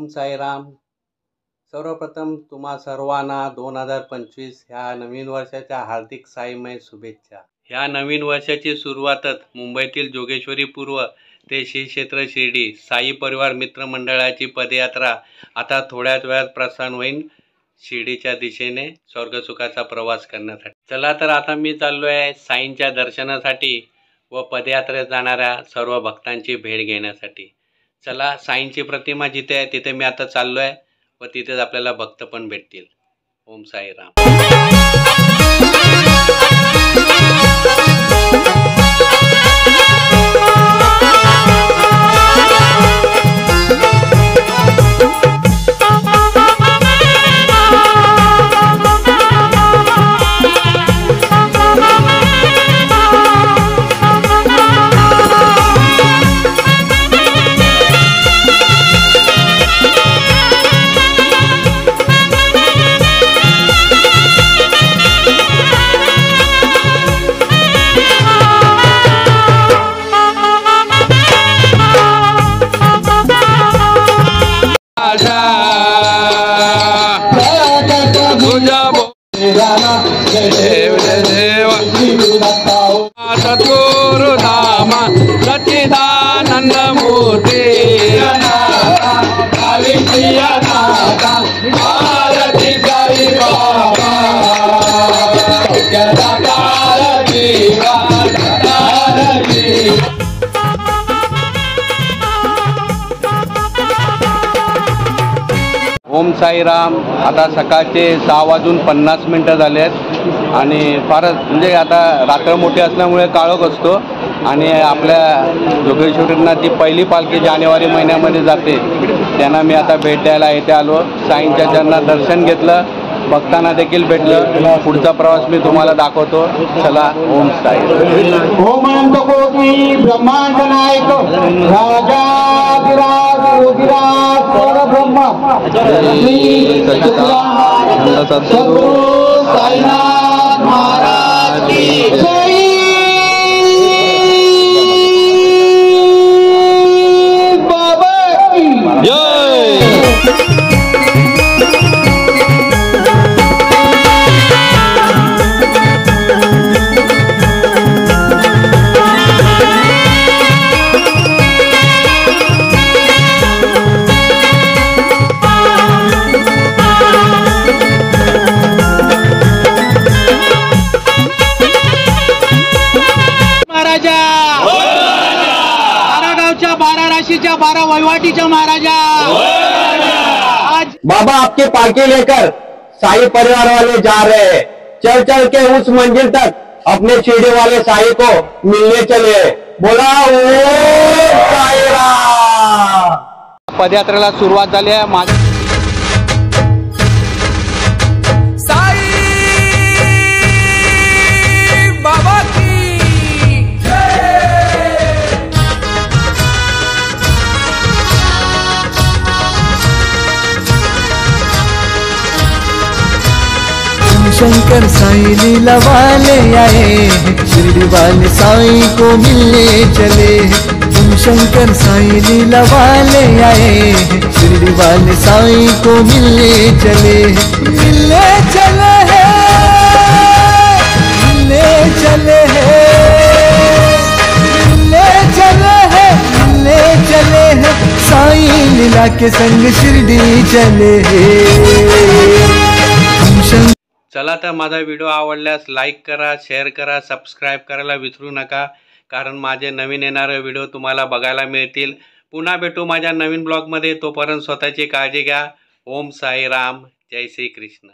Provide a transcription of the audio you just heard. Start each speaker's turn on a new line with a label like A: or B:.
A: ओम साईराम। सर्वप्रथम तुम्हा सर्वांना 2025 ह्या नवीन वर्षाच्या हार्दिक साईमय शुभेच्छा। ह्या नवीन वर्षाची सुरुवातच मुंबईतील जोगेश्वरी पूर्व ते श्री क्षेत्र शिर्डी साई परिवार मित्र मंडळाची पदयात्रा आता थोड्याच वेळात प्रस्थान होईल शिर्डीच्या दिशेने स्वर्गसुखाचा प्रवास करण्यासाठी। चला तर आता मी चाललो आहे साईंच्या दर्शनासाठी व पदयात्रेत जाणाऱ्या सर्व भक्तांची भेट घेण्यासाठी। चला, साईंची प्रतिमा जिथे आहे तिथे मी आता चाललो आहे व तिथेच आपल्याला भक्त पण भेटतील। ओम साईराम।
B: सद्गुरु धाम सच्चिदानंद मूर्ति आरती साई बाबा
A: ओम साईराम। आता सकाळचे 6:50 झाले आहेत आणि फारच म्हणजे आता रात्र मोठी असल्यामुळे काळोख असतो आणि आपल्या जोगेश्वरींना जी पहिली पालखी जानेवारी महिन्यामध्ये जाते त्यांना मी आता भेट द्यायला इथे आलो। साईंच्या चरणात दर्शन घेतलं, भक्तांना देखील भेटलं। पुढचा प्रवास मी तुम्हाला दाखवतो। चला, ओम साई।
C: ओम अनंत कोटी ब्रह्मांड नायक राजाधिराज योगिराज परब्रह्म श्री सच्चिदानंद सद्गुरु साईनाथ महाराज की जय। बाबा की जय।
D: गावच्या 12 राशीच्या 12 वैवाटीच्या महाराजा। आज
C: बाबा आपकी पालकी लेकर साई परिवार वाले जा रहे हैं। चल चल के उस मंजिल तक अपने शिरडी वाले साई को मिलने चले। बोला ओम साईराम।
A: पदयात्रेला सुरुवात झाली आहे।
B: बाबा की
E: शंकर साई लीला वाले आए, शिरडी वाले साई को मिलने चले। तुम शंकर साई लीला वाले आए, शिरडी वाले साई को मिलने चले। मिलने चले हैं, मिलने चले हैं, मिलने चले हैं, मिलने चले हैं। साई लीला के संग शिरडी चले।
A: चला तर माझा व्हिडिओ आवडल्यास लाईक करा, शेअर करा, सबस्क्राईब करायला विसरू नका, कारण माझे नवीन येणारे व्हिडिओ तुम्हाला बघायला मिळतील। पुन्हा भेटू माझ्या नवीन ब्लॉगमध्ये। तोपर्यंत स्वतःची काळजी घ्या। ओम साईराम। जय श्री कृष्ण।